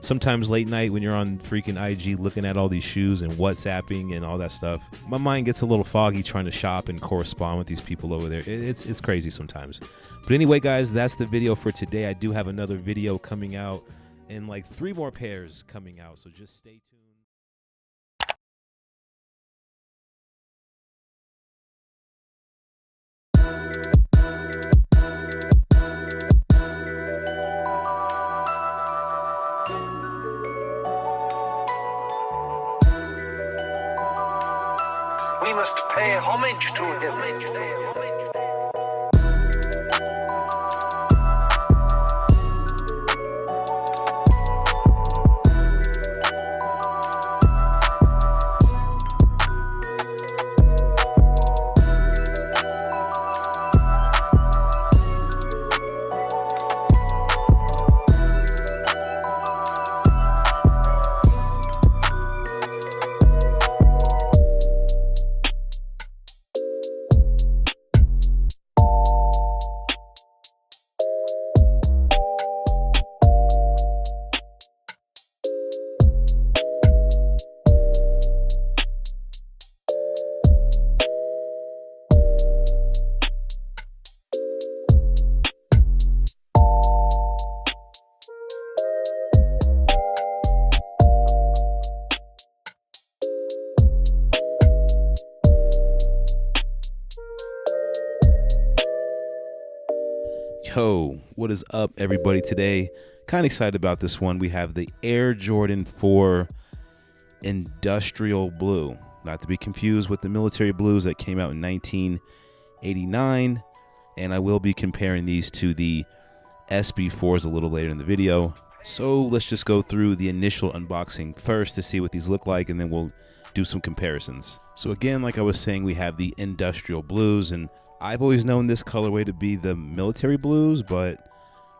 sometimes late night when you're on freaking IG looking at all these shoes and WhatsApping and all that stuff, my mind gets a little foggy trying to shop and correspond with these people over there. It's crazy sometimes. But anyway, guys, that's the video for today. I do have another video coming out and like 3 more pairs coming out, so just stay tuned. We must pay homage to him. Yo, what is up, everybody? Today, kind of excited about this one. We have the Air Jordan 4 Industrial Blue, not to be confused with the military blues that came out in 1989, and I will be comparing these to the SB4s a little later in the video. So let's just go through the initial unboxing first to see what these look like, and then we'll do some comparisons. So again, like I was saying, we have the Industrial Blues, and I've always known this colorway to be the military blues, but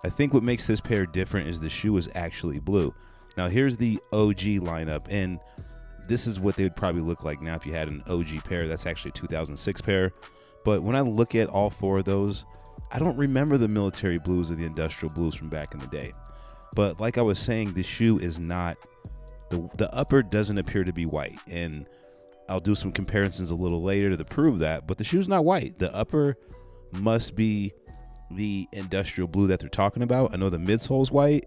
I think what makes this pair different is the shoe is actually blue. Now here's the OG lineup, and this is what they would probably look like now if you had an OG pair. That's actually a 2006 pair. But when I look at all 4 of those, I don't remember the military blues or the industrial blues from back in the day. But like I was saying, the shoe is not, the upper doesn't appear to be white, and I'll do some comparisons a little later to prove that, but the shoe's not white. The upper must be the industrial blue that they're talking about. I know the midsole's white.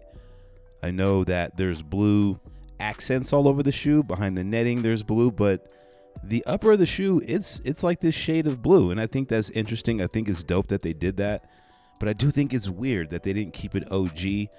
I know that there's blue accents all over the shoe. Behind the netting, there's blue, but the upper of the shoe, it's like this shade of blue, and I think that's interesting. I think it's dope that they did that, but I do think it's weird that they didn't keep it OG.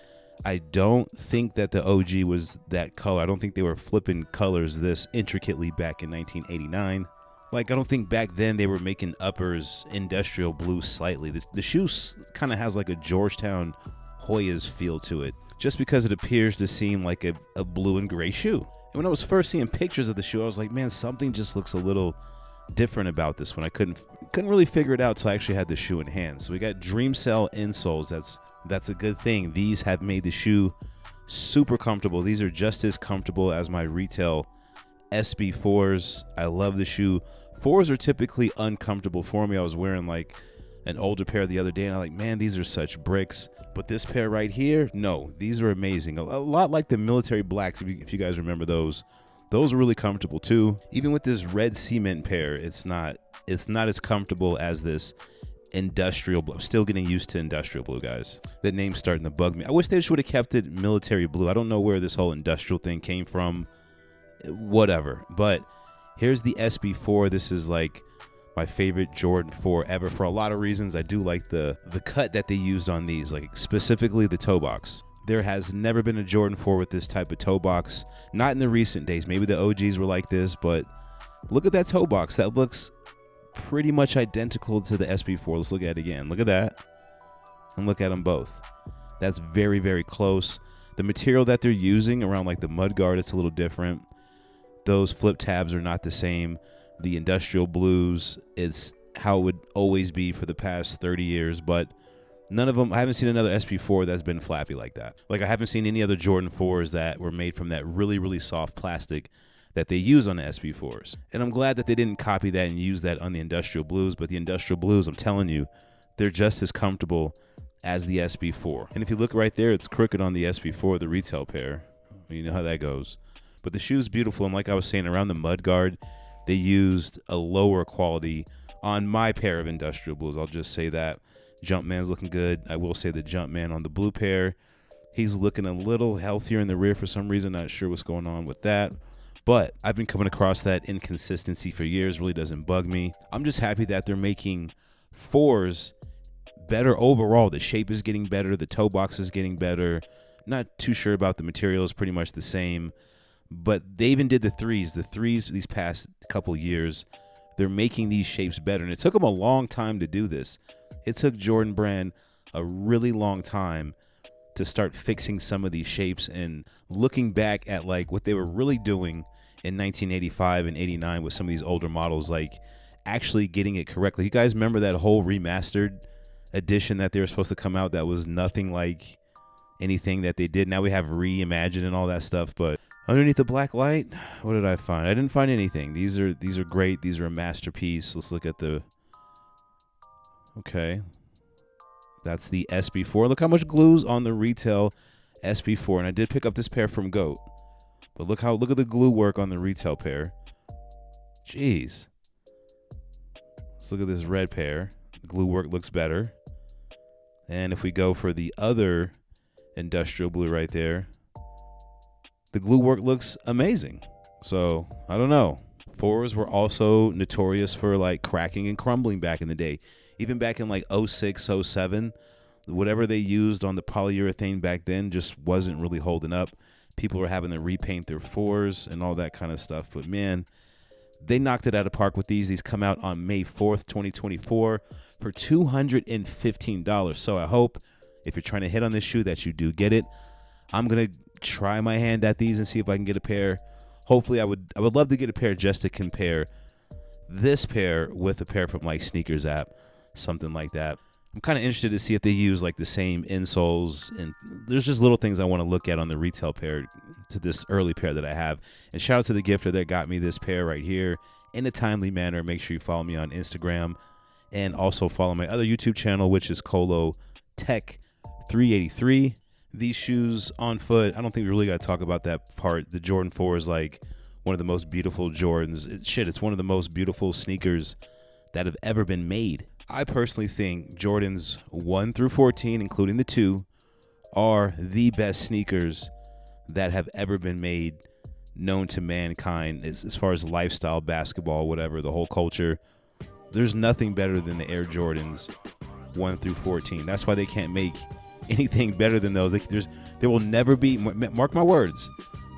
I don't think that the OG was that color. I don't think they were flipping colors this intricately back in 1989. Like, I don't think back then they were making uppers industrial blue slightly. The shoe kind of has like a Georgetown Hoyas feel to it, just because it appears to seem like a blue and gray shoe. And when I was first seeing pictures of the shoe, I was like, man, something just looks a little different about this one. I couldn't really figure it out till I actually had the shoe in hand. So we got Dreamcell insoles. That's a good thing. These have made the shoe super comfortable. These are just as comfortable as my retail SB4s. I love the shoe. 4s are typically uncomfortable for me. I was wearing like an older pair the other day, and I'm like, man, these are such bricks. But this pair right here, no, these are amazing. A lot like the military blacks, if you guys remember those. Those are really comfortable too. Even with this red cement pair, it's not as comfortable as this industrial blue. I'm still getting used to industrial blue, guys. That name's starting to bug me. I wish they just would have kept it military blue. I don't know where this whole industrial thing came from. Whatever. But here's the SB4. This is like my favorite Jordan 4 ever for a lot of reasons. I do like the cut that they used on these, like specifically the toe box. There has never been a Jordan 4 with this type of toe box. Not in the recent days. Maybe the OGs were like this, but look at that toe box. That looks pretty much identical to the SB4. Let's look at it again. Look at that. And look at them both. That's very, very close. The material that they're using around like the mud guard, it's a little different. Those flip tabs are not the same. The industrial blues, it's how it would always be for the past 30 years, but none of them, I haven't seen another SB4 that's been flappy like that. Like, I haven't seen any other Jordan 4s that were made from that really, really soft plastic that they use on the SB4s. And I'm glad that they didn't copy that and use that on the industrial blues, but the industrial blues, I'm telling you, they're just as comfortable as the SB4. And if you look right there, it's crooked on the SB4, the retail pair. You know how that goes. But the shoe's beautiful, and like I was saying, around the mudguard, they used a lower quality on my pair of industrial blues. I'll just say that. Jumpman's looking good. I will say the Jumpman on the blue pair, he's looking a little healthier in the rear for some reason. Not sure what's going on with that. But I've been coming across that inconsistency for years. Really doesn't bug me. I'm just happy that they're making 4s better overall. The shape is getting better. The toe box is getting better. Not too sure about the material. It's pretty much the same. But they even did the 3s. The 3s these past couple years, they're making these shapes better. And it took them a long time to do this. It took Jordan Brand a really long time to start fixing some of these shapes, and looking back at like what they were really doing in 1985 and 89 with some of these older models, like actually getting it correctly. You guys remember that whole remastered edition that they were supposed to come out that was nothing like anything that they did? Now we have reimagined and all that stuff, but underneath the black light, what did I find? I didn't find anything. These are great. These are a masterpiece. Let's look at the... Okay, that's the SB4. Look how much glue's on the retail SB4, and I did pick up this pair from GOAT. But look at the glue work on the retail pair. Jeez. Let's look at this red pair. The glue work looks better. And if we go for the other industrial blue right there, the glue work looks amazing. So I don't know. 4s were also notorious for like cracking and crumbling back in the day. Even back in like 06, 07, whatever they used on the polyurethane back then just wasn't really holding up. People were having to repaint their 4s and all that kind of stuff. But man, they knocked it out of the park with these. These come out on May 4th, 2024 for $215. So I hope if you're trying to hit on this shoe that you do get it. I'm going to try my hand at these and see if I can get a pair. Hopefully I would love to get a pair just to compare this pair with a pair from like Sneakers app, something like that. I'm kind of interested to see if they use like the same insoles, and there's just little things I want to look at on the retail pair to this early pair that I have. And shout out to the gifter that got me this pair right here in a timely manner. Make sure you follow me on Instagram and also follow my other YouTube channel, which is Colo Tech 383. These shoes on foot, I don't think we really got to talk about that part. The Jordan 4 is like one of the most beautiful Jordans. It's one of the most beautiful sneakers that have ever been made. I personally think Jordans 1 through 14, including the 2, are the best sneakers that have ever been made, known to mankind, as far as lifestyle, basketball, whatever, the whole culture. There's nothing better than the Air Jordans 1 through 14. That's why they can't make anything better than those. There will never be, mark my words,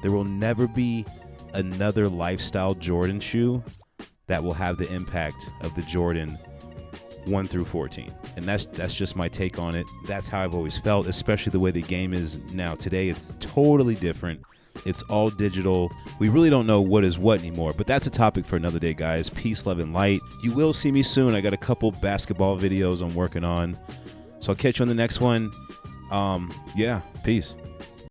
there will never be another lifestyle Jordan shoe that will have the impact of the Jordan 1 through 14. And that's just my take on it. That's how I've always felt, especially the way the game is now. Today, it's totally different. It's all digital. We really don't know what is what anymore, but that's a topic for another day, guys. Peace, love, and light. You will see me soon. I got a couple basketball videos I'm working on. So I'll catch you on the next one. Yeah, peace.